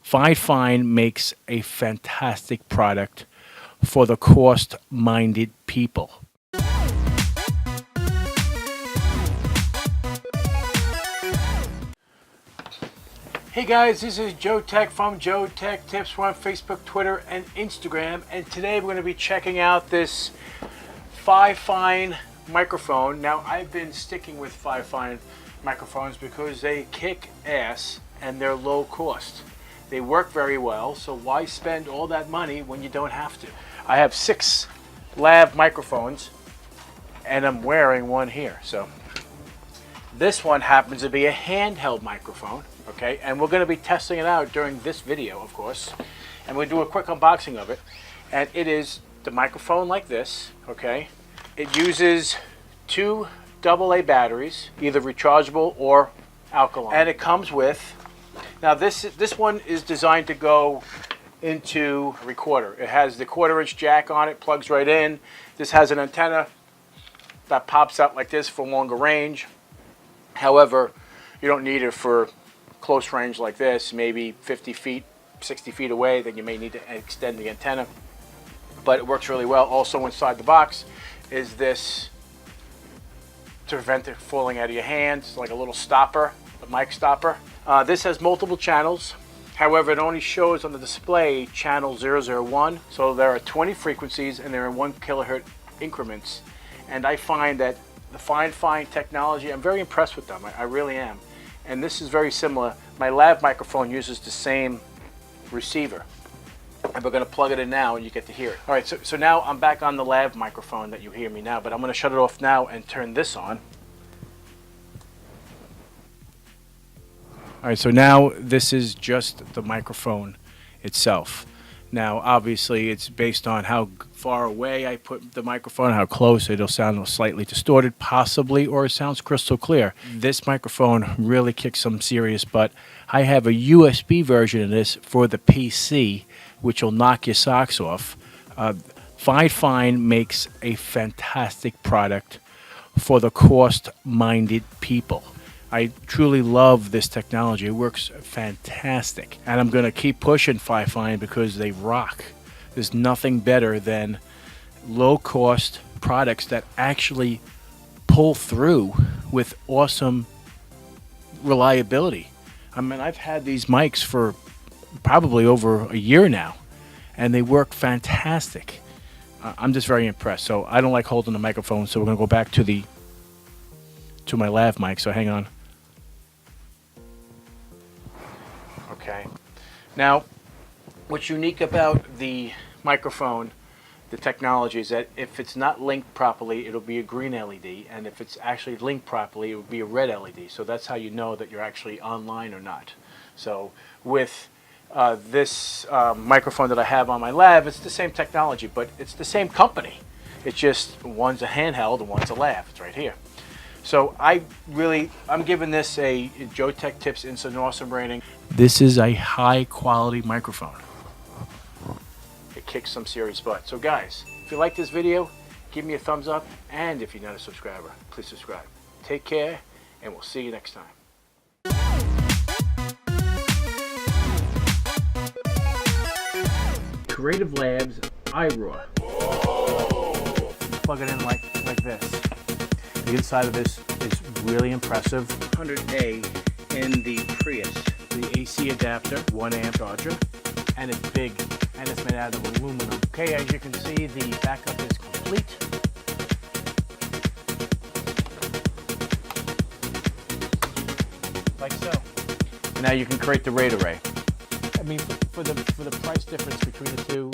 FiFine makes a fantastic product for the cost-minded people. Hey guys, this is Joe Tech from JoeteckTips. We're on Facebook, Twitter, and Instagram, and today we're going to be checking out this FiFine microphone. Now, I've been sticking with FiFine microphones because they kick ass and they're low cost. They work very well, so why spend all that money when you don't have to? I have 6 lav microphones and I'm wearing one here. So this one happens to be a handheld microphone, okay? And we're going to be testing it out during this video, of course. And we'll do a quick unboxing of it. And it is the microphone like this, okay? It uses 2 AA batteries, either rechargeable or alkaline. And it comes with, now this one is designed to go into a recorder. It has the 1/4-inch jack on it, plugs right in. This has an antenna that pops out like this for longer range. However, you don't need it for close range like this, maybe 50 feet, 60 feet away, then you may need to extend the antenna. But it works really well. Also inside the box is this to prevent it falling out of your hands, like a little stopper, a mic stopper. This has multiple channels. However, it only shows on the display channel 001. So there are 20 frequencies and they're in 1 kilohertz increments. And I find that the FiFine technology, I'm very impressed with them. I really am. And this is very similar. My lav microphone uses the same receiver. And we're going to plug it in now and you get to hear it. All right, so now I'm back on the lav microphone that you hear me now, but I'm going to shut it off now and turn this on. All right, so now this is just the microphone itself. Now, obviously, it's based on how far away I put the microphone, how close. It'll sound slightly distorted, possibly, or it sounds crystal clear. This microphone really kicks some serious butt. I have a USB version of this for the PC, which will knock your socks off. FiFine makes a fantastic product for the cost-minded people. I truly love this technology. It works fantastic. And I'm going to keep pushing FiFine because they rock. There's nothing better than low-cost products that actually pull through with awesome reliability. I mean, I've had these mics for probably over a year now, and they work fantastic. I'm just very impressed. So I don't like holding the microphone, so we're going to go back to my lav mic. So hang on. Okay. Now, what's unique about the microphone, the technology, is that if it's not linked properly, it'll be a green LED, and if it's actually linked properly, it will be a red LED. So that's how you know that you're actually online or not. So with this microphone that I have on my lav, it's the same technology, but it's the same company. It's just one's a handheld and one's a lav. It's right here. So I'm giving this a JoeteckTips Instant Awesome rating. This is a high quality microphone. It kicks some serious butt. So guys, if you like this video, give me a thumbs up, and if you're not a subscriber, please subscribe. Take care, and we'll see you next time. Creative Labs iRaw. Plug it in like this. The inside of this is really impressive. 100A in the Prius. The AC adapter, 1 amp charger, and it's big, and it's made out of aluminum. Okay, as you can see, the backup is complete. Like so. Now you can create the RAID array. I mean, for the price difference between the two,